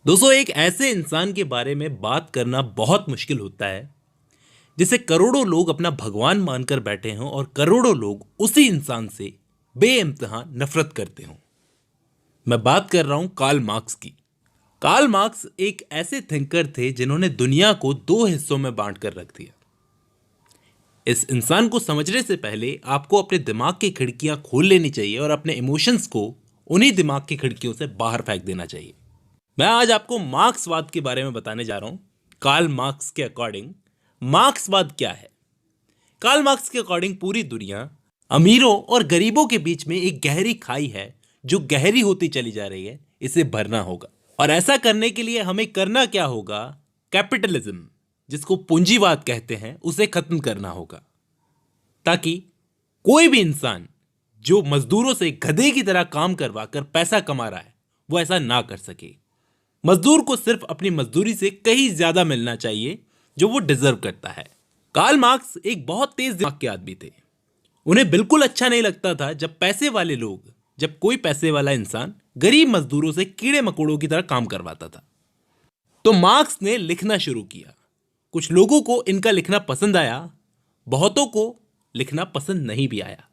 दोस्तों, एक ऐसे इंसान के बारे में बात करना बहुत मुश्किल होता है जिसे करोड़ों लोग अपना भगवान मानकर बैठे हों और करोड़ों लोग उसी इंसान से बेइंतहा नफरत करते हों। मैं बात कर रहा हूं कार्ल मार्क्स की। कार्ल मार्क्स एक ऐसे थिंकर थे जिन्होंने दुनिया को दो हिस्सों में बांट कर रख दिया। इस इंसान को समझने से पहले आपको अपने दिमाग की खिड़कियां खोल लेनी चाहिए और अपने इमोशंस को उन्हीं दिमाग की खिड़कियों से बाहर फेंक देना चाहिए। मैं आज आपको मार्क्सवाद के बारे में बताने जा रहा हूं। कार्ल मार्क्स के अकॉर्डिंग मार्क्सवाद क्या है? कार्ल मार्क्स के अकॉर्डिंग पूरी दुनिया अमीरों और गरीबों के बीच में एक गहरी खाई है जो गहरी होती चली जा रही है। इसे भरना होगा और ऐसा करने के लिए हमें करना क्या होगा? कैपिटलिज्म, जिसको पूंजीवाद कहते हैं, उसे खत्म करना होगा ताकि कोई भी इंसान जो मजदूरों से गधे की तरह काम करवा कर पैसा कमा रहा है वो ऐसा ना कर सके। मजदूर को सिर्फ अपनी मजदूरी से कहीं ज्यादा मिलना चाहिए जो वो डिजर्व करता है। कार्ल मार्क्स एक बहुत तेज दिमाग के आदमी थे। उन्हें बिल्कुल अच्छा नहीं लगता था जब कोई पैसे वाला इंसान गरीब मजदूरों से कीड़े मकोड़ों की तरह काम करवाता था। तो मार्क्स ने लिखना शुरू किया। कुछ लोगों को इनका लिखना पसंद आया, बहुतों को लिखना पसंद नहीं भी आया।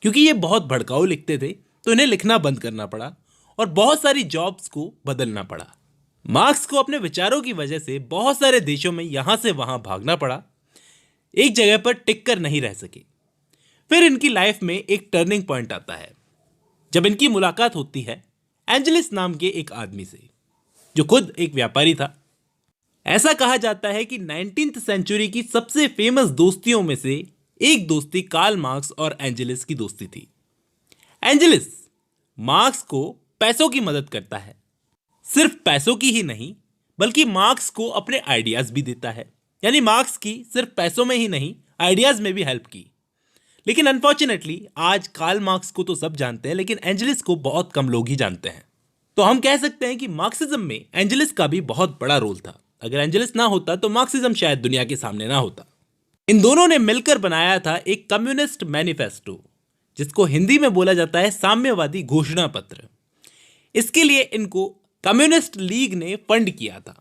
क्योंकि ये बहुत भड़काऊ लिखते थे तो इन्हें लिखना बंद करना पड़ा और बहुत सारी जॉब्स को बदलना पड़ा। मार्क्स को अपने विचारों की वजह से बहुत सारे देशों में यहां से वहां भागना पड़ा, एक जगह पर टिक कर नहीं रह सके। फिर इनकी लाइफ में एक टर्निंग पॉइंट आता है जब इनकी मुलाकात होती है एंजेलिस नाम के एक आदमी से जो खुद एक व्यापारी था। ऐसा कहा जाता है कि 19th सेंचुरी की सबसे फेमस दोस्तियों में से एक दोस्ती कार्ल मार्क्स और एंजेलिस की दोस्ती थी। एंजेलिस मार्क्स को पैसों की मदद करता है, सिर्फ पैसों की ही नहीं बल्कि मार्क्स को अपने आइडियाज भी देता है। यानी मार्क्स की सिर्फ पैसों में ही नहीं, आइडियाज में भी हेल्प की। लेकिन अनफॉर्चुनेटली आज कार्ल मार्क्स को तो सब जानते हैं लेकिन एंजेलिस को बहुत कम लोग ही जानते हैं। तो हम कह सकते हैं कि मार्क्सिज्म में एंजेलिस का भी बहुत बड़ा रोल था। अगर एंजेलिस ना होता तो मार्क्सिज्म शायद दुनिया के सामने ना होता। इन दोनों ने मिलकर बनाया था एक कम्युनिस्ट मैनिफेस्टो, जिसको हिंदी में बोला जाता है साम्यवादी घोषणा पत्र। इसके लिए इनको कम्युनिस्ट लीग ने फंड किया था।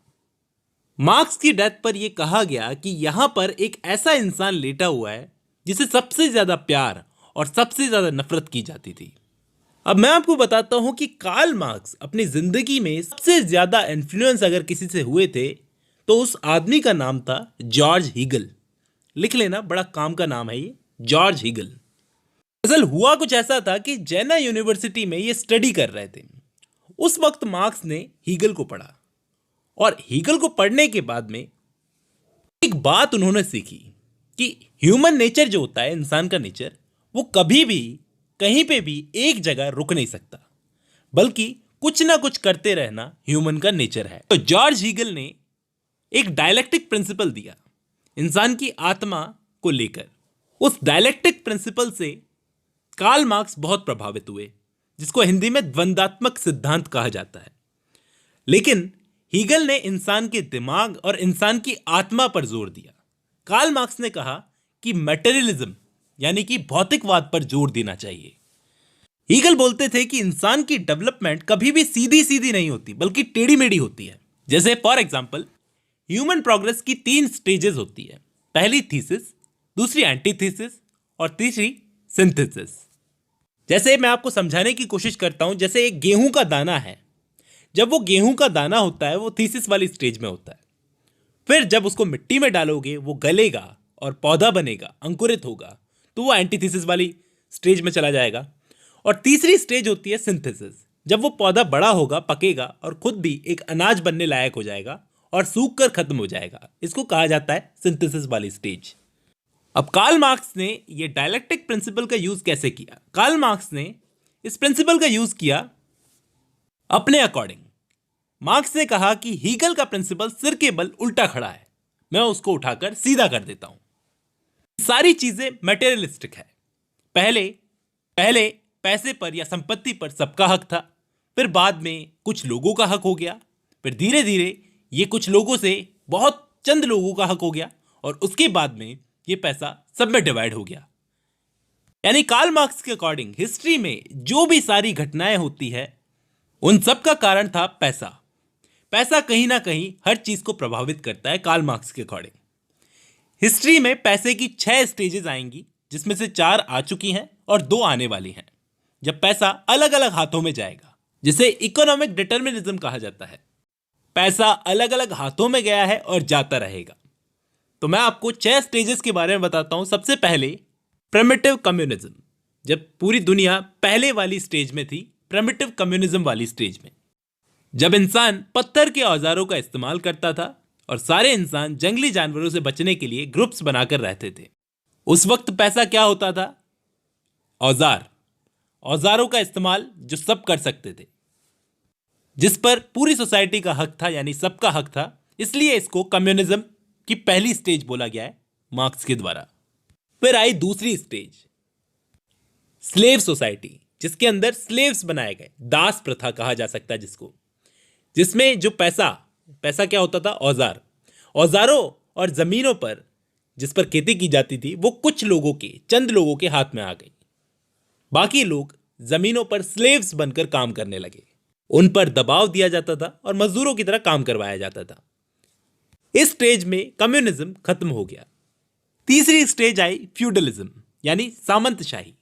मार्क्स की डेथ पर यह कहा गया कि यहां पर एक ऐसा इंसान लेटा हुआ है जिसे सबसे ज्यादा प्यार और सबसे ज्यादा नफरत की जाती थी। अब मैं आपको बताता हूं कि कार्ल मार्क्स अपनी जिंदगी में सबसे ज्यादा इन्फ्लुएंस अगर किसी से हुए थे तो उस आदमी का नाम था जॉर्ज हीगल। लिख लेना, बड़ा काम का नाम है ये, जॉर्ज हीगल। दरअसल हुआ कुछ ऐसा था कि जेना यूनिवर्सिटी में ये स्टडी कर रहे थे। उस वक्त मार्क्स ने हीगल को पढ़ा और हीगल को पढ़ने के बाद में एक बात उन्होंने सीखी कि ह्यूमन नेचर जो होता है, इंसान का नेचर, वो कभी भी कहीं पे भी एक जगह रुक नहीं सकता, बल्कि कुछ ना कुछ करते रहना ह्यूमन का नेचर है। तो जॉर्ज हीगल ने एक डायलेक्टिक प्रिंसिपल दिया इंसान की आत्मा को लेकर। उस डायलेक्टिक प्रिंसिपल से कार्ल मार्क्स बहुत प्रभावित हुए, जिसको हिंदी में द्वंद्वात्मक सिद्धांत कहा जाता है। लेकिन हीगल ने इंसान के दिमाग और इंसान की आत्मा पर जोर दिया। कार्ल मार्क्स ने कहा कि मटेरियलिज्म यानी कि भौतिकवाद पर जोर देना चाहिए। हीगल बोलते थे कि इंसान की डेवलपमेंट कभी भी सीधी सीधी नहीं होती बल्कि टेढ़ी मेढ़ी होती है। जैसे फॉर एग्जाम्पल ह्यूमन प्रोग्रेस की 3 स्टेजेस होती है। पहली थीसिस, दूसरी एंटीथीसिस और तीसरी सिंथेसिस। जैसे मैं आपको समझाने की कोशिश करता हूं, जैसे एक गेहूं का दाना है। जब वो गेहूं का दाना होता है वो थीसिस वाली स्टेज में होता है। फिर जब उसको मिट्टी में डालोगे वो गलेगा और पौधा बनेगा, अंकुरित होगा, तो वो एंटीथीसिस वाली स्टेज में चला जाएगा। और तीसरी स्टेज होती है सिंथेसिस। जब वो पौधा बड़ा होगा, पकेगा और खुद भी एक अनाज बनने लायक हो जाएगा और सूख कर खत्म हो जाएगा, इसको कहा जाता है सिंथेसिस वाली स्टेज। अब कार्ल मार्क्स ने ये डायलेक्टिक प्रिंसिपल का यूज कैसे किया? कार्ल मार्क्स ने इस प्रिंसिपल का यूज किया अपने अकॉर्डिंग। मार्क्स ने कहा कि हीगल का प्रिंसिपल सिर के बल उल्टा खड़ा है, मैं उसको उठाकर सीधा कर देता हूं। सारी चीजें मटेरियलिस्टिक है। पहले पहले पैसे पर या संपत्ति पर सबका हक था, फिर बाद में कुछ लोगों का हक हो गया, फिर धीरे धीरे ये कुछ लोगों से बहुत चंद लोगों का हक हो गया और उसके बाद में ये पैसा सब में डिवाइड हो गया। यानी कार्ल मार्क्स के अकॉर्डिंग हिस्ट्री में जो भी सारी घटनाएं होती है उन सब का कारण था पैसा। पैसा कहीं ना कहीं हर चीज को प्रभावित करता है कार्ल मार्क्स के अकॉर्डिंग। हिस्ट्री में पैसे की 6 स्टेजेस आएंगी, जिसमें से 4 आ चुकी हैं और 2 आने वाली हैं, जब पैसा अलग अलग हाथों में जाएगा, जिसे इकोनॉमिक डिटर्मिनिज्म कहा जाता है। पैसा अलग अलग हाथों में गया है और जाता रहेगा। तो मैं आपको 6 स्टेजेस के बारे में बताता हूं। सबसे पहले प्रिमिटिव कम्युनिज्म, जब पूरी दुनिया पहले वाली स्टेज में थी, प्रिमिटिव कम्युनिज्म वाली स्टेज में, जब इंसान पत्थर के औजारों का इस्तेमाल करता था और सारे इंसान जंगली जानवरों से बचने के लिए ग्रुप्स बनाकर रहते थे। उस वक्त पैसा क्या होता था? औजारों का इस्तेमाल जो सब कर सकते थे, जिस पर पूरी सोसाइटी का हक था, यानी सबका हक था। इसलिए इसको कम्युनिज्म की पहली स्टेज बोला गया है मार्क्स के द्वारा। फिर आई दूसरी स्टेज, स्लेव सोसाइटी, जिसके अंदर स्लेव्स बनाए गए, दास प्रथा कहा जा सकता है जिसको, जिसमें जो पैसा क्या होता था? औजारों और जमीनों पर जिस पर खेती की जाती थी, वो कुछ लोगों के, चंद लोगों के हाथ में आ गई। बाकी लोग जमीनों पर स्लेव्स बनकर काम करने लगे। उन पर दबाव दिया जाता था और मजदूरों की तरह काम करवाया जाता था। इस स्टेज में कम्युनिज्म खत्म हो गया। तीसरी स्टेज आई फ्यूडलिज्म, यानी सामंतशाही,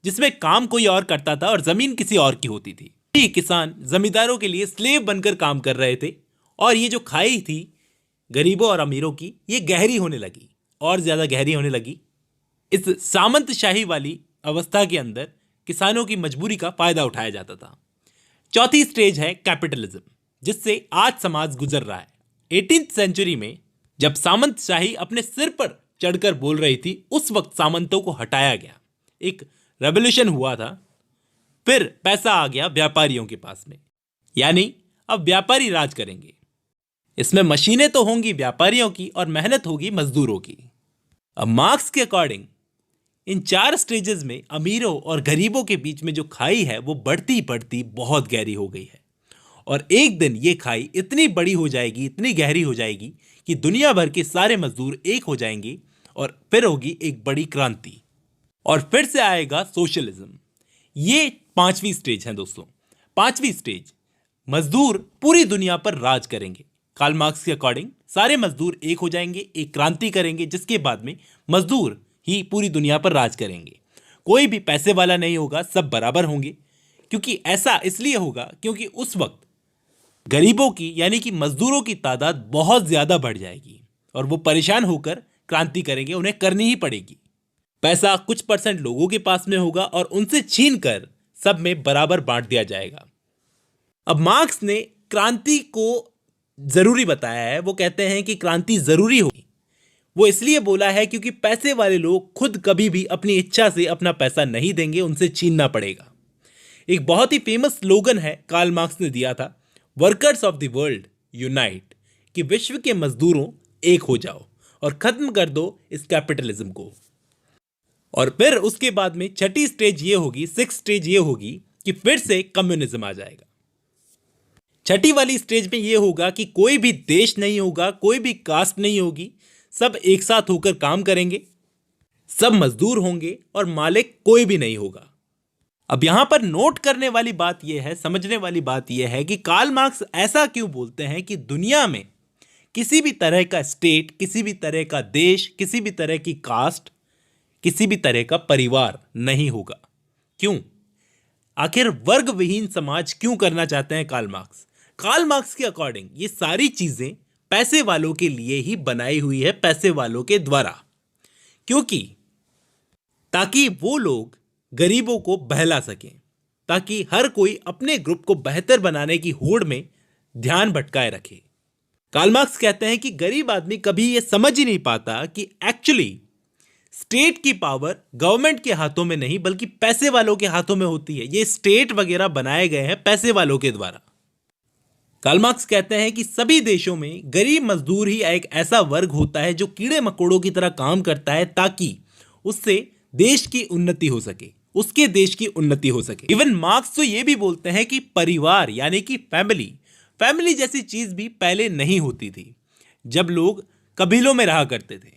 जिसमें काम कोई और करता था और जमीन किसी और की होती थी। ये किसान जमींदारों के लिए स्लेव बनकर काम कर रहे थे और ये जो खाई थी गरीबों और अमीरों की, ये गहरी होने लगी, और ज्यादा गहरी होने लगी। इस सामंतशाही वाली अवस्था के अंदर किसानों की मजबूरी का फायदा उठाया जाता था। चौथी स्टेज है कैपिटलिज्म, जिससे आज समाज गुजर रहा है। 18th सेंचुरी में जब सामंतशाही अपने सिर पर चढ़कर बोल रही थी, उस वक्त सामंतों को हटाया गया, एक रेवोल्यूशन हुआ था। फिर पैसा आ गया व्यापारियों के पास में, यानी अब व्यापारी राज करेंगे। इसमें मशीनें तो होंगी व्यापारियों की और मेहनत होगी मजदूरों की। अब मार्क्स के अकॉर्डिंग इन 4 स्टेजेस में अमीरों और गरीबों के बीच में जो खाई है वो बढ़ती बढ़ती बहुत गहरी हो गई है, और एक दिन ये खाई इतनी बड़ी हो जाएगी, इतनी गहरी हो जाएगी कि दुनिया भर के सारे मजदूर एक हो जाएंगे और फिर होगी एक बड़ी क्रांति, और फिर से आएगा सोशलिज्म। ये 5वीं स्टेज है दोस्तों। 5वीं स्टेज, मजदूर पूरी दुनिया पर राज करेंगे। कार्ल मार्क्स के अकॉर्डिंग सारे मजदूर एक हो जाएंगे, एक क्रांति करेंगे, जिसके बाद में मजदूर ही पूरी दुनिया पर राज करेंगे। कोई भी पैसे वाला नहीं होगा, सब बराबर होंगे। क्योंकि ऐसा इसलिए होगा क्योंकि उस वक्त गरीबों की, यानी कि मजदूरों की तादाद बहुत ज्यादा बढ़ जाएगी और वो परेशान होकर क्रांति करेंगे, उन्हें करनी ही पड़ेगी। पैसा कुछ % लोगों के पास में होगा और उनसे छीन कर सब में बराबर बांट दिया जाएगा। अब मार्क्स ने क्रांति को जरूरी बताया है। वो कहते हैं कि क्रांति जरूरी होगी। वो इसलिए बोला है क्योंकि पैसे वाले लोग खुद कभी भी अपनी इच्छा से अपना पैसा नहीं देंगे, उनसे छीनना पड़ेगा। एक बहुत ही फेमस स्लोगन है कार्ल मार्क्स ने दिया था, workers of the world unite, कि विश्व के मजदूरों एक हो जाओ और खत्म कर दो इस कैपिटलिज्म को। और फिर उसके बाद में 6ठी स्टेज ये होगी, 6th स्टेज ये होगी कि फिर से कम्युनिज्म आ जाएगा। 6ठी वाली स्टेज में ये होगा कि कोई भी देश नहीं होगा, कोई भी कास्ट नहीं होगी, सब एक साथ होकर काम करेंगे, सब मजदूर होंगे और मालिक कोई भी नहीं होगा। अब यहां पर नोट करने वाली बात यह है, समझने वाली बात यह है कि कार्ल मार्क्स ऐसा क्यों बोलते हैं कि दुनिया में किसी भी तरह का स्टेट, किसी भी तरह का देश, किसी भी तरह की कास्ट, किसी भी तरह का परिवार नहीं होगा। क्यों? आखिर वर्ग विहीन समाज क्यों करना चाहते हैं कार्ल मार्क्स? कार्ल मार्क्स के अकॉर्डिंग ये सारी चीजें पैसे वालों के लिए ही बनाई हुई है, पैसे वालों के द्वारा, क्योंकि ताकि वो लोग गरीबों को बहला सकें, ताकि हर कोई अपने ग्रुप को बेहतर बनाने की होड़ में ध्यान भटकाए रखे। कार्ल मार्क्स कहते हैं कि गरीब आदमी कभी यह समझ ही नहीं पाता कि एक्चुअली स्टेट की पावर गवर्नमेंट के हाथों में नहीं बल्कि पैसे वालों के हाथों में होती है। ये स्टेट वगैरह बनाए गए हैं पैसे वालों के द्वारा। कार्ल मार्क्स कहते हैं कि सभी देशों में गरीब मजदूर ही एक ऐसा वर्ग होता है जो कीड़े मकोड़ों की तरह काम करता है ताकि उससे देश की उन्नति हो सके, उसके देश की उन्नति हो सके। इवन मार्क्स तो ये भी बोलते हैं कि परिवार यानी कि फैमिली जैसी चीज भी पहले नहीं होती थी, जब लोग कबीलों में रहा करते थे।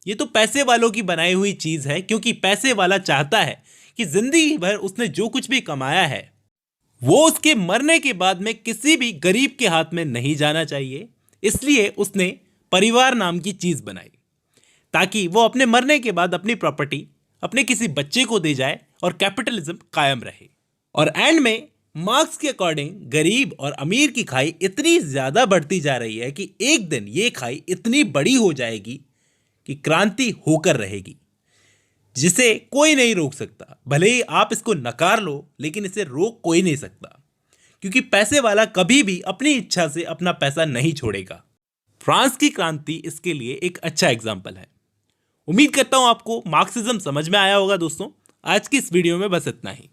ये तो पैसे वालों की बनाई हुई चीज है, क्योंकि पैसे वाला चाहता है कि जिंदगी भर उसने जो कुछ भी कमाया है वो उसके मरने के बाद में किसी भी गरीब के हाथ में नहीं जाना चाहिए, इसलिए उसने परिवार नाम की चीज बनाई ताकि वो अपने मरने के बाद अपनी प्रॉपर्टी अपने किसी बच्चे को दे जाए और कैपिटलिज्म कायम रहे। और एंड में मार्क्स के अकॉर्डिंग गरीब और अमीर की खाई इतनी ज्यादा बढ़ती जा रही है कि एक दिन ये खाई इतनी बड़ी हो जाएगी कि क्रांति होकर रहेगी, जिसे कोई नहीं रोक सकता। भले ही आप इसको नकार लो, लेकिन इसे रोक कोई नहीं सकता, क्योंकि पैसे वाला कभी भी अपनी इच्छा से अपना पैसा नहीं छोड़ेगा। फ्रांस की क्रांति इसके लिए एक अच्छा एग्जाम्पल है। उम्मीद करता हूं आपको मार्क्सिज्म समझ में आया होगा दोस्तों। आज की इस वीडियो में बस इतना ही।